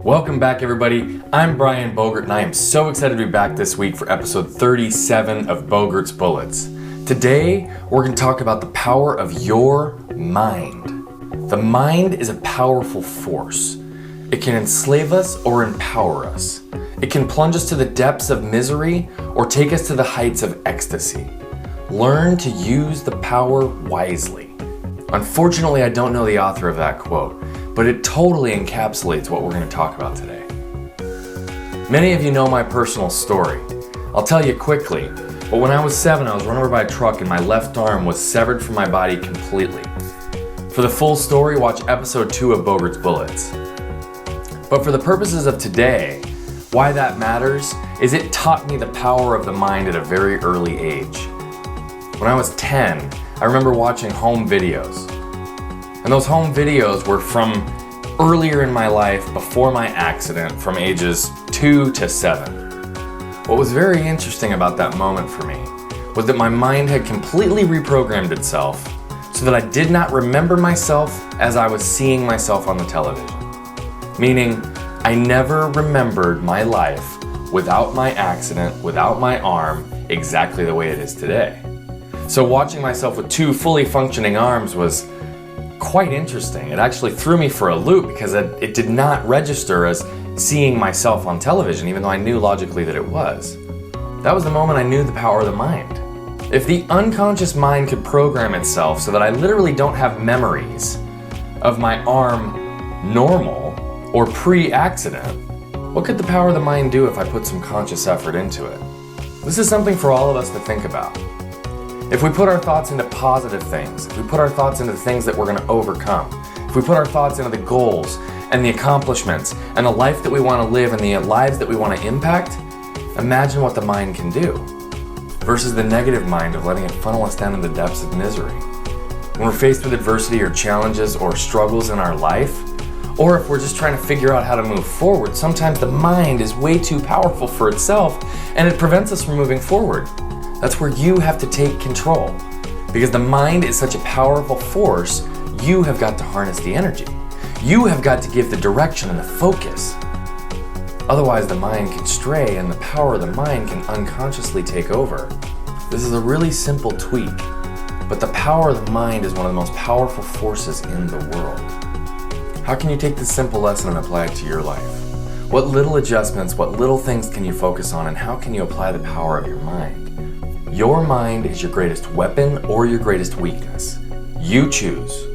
Welcome back, everybody. I'm Brian Bogert, and I am so excited to be back this week for episode 37 of Bogert's Bullets. Today, we're going to talk about the power of your mind. The mind is a powerful force. It can enslave us or empower us. It can plunge us to the depths of misery or take us to the heights of ecstasy. Learn to use the power wisely. Unfortunately, I don't know the author of that quote, but it totally encapsulates what we're going to talk about today. Many of you know my personal story. I'll tell you quickly, but when I was 7, I was run over by a truck and my left arm was severed from my body completely. For the full story, watch episode 2 of Bogert's Bullets. But for the purposes of today, why that matters is it taught me the power of the mind at a very early age. When I was 10, I remember watching home videos. And those home videos were from earlier in my life, before my accident, from ages 2 to 7. What was very interesting about that moment for me was that my mind had completely reprogrammed itself so that I did not remember myself as I was seeing myself on the television. Meaning, I never remembered my life without my accident, without my arm, exactly the way it is today. So watching myself with 2 fully functioning arms was quite interesting. It actually threw me for a loop because it did not register as seeing myself on television, even though I knew logically that it was. That was the moment I knew the power of the mind. If the unconscious mind could program itself so that I literally don't have memories of my arm normal or pre-accident, what could the power of the mind do if I put some conscious effort into it? This is something for all of us to think about. If we put our thoughts into positive things, if we put our thoughts into the things that we're going to overcome, if we put our thoughts into the goals and the accomplishments and the life that we want to live and the lives that we want to impact, imagine what the mind can do versus the negative mind of letting it funnel us down into the depths of misery. When we're faced with adversity or challenges or struggles in our life, or if we're just trying to figure out how to move forward, sometimes the mind is way too powerful for itself and it prevents us from moving forward. That's where you have to take control. Because the mind is such a powerful force, you have got to harness the energy. You have got to give the direction and the focus. Otherwise, the mind can stray and the power of the mind can unconsciously take over. This is a really simple tweak, but the power of the mind is one of the most powerful forces in the world. How can you take this simple lesson and apply it to your life? What little adjustments, what little things can you focus on, and how can you apply the power of your mind? Your mind is your greatest weapon or your greatest weakness. You choose.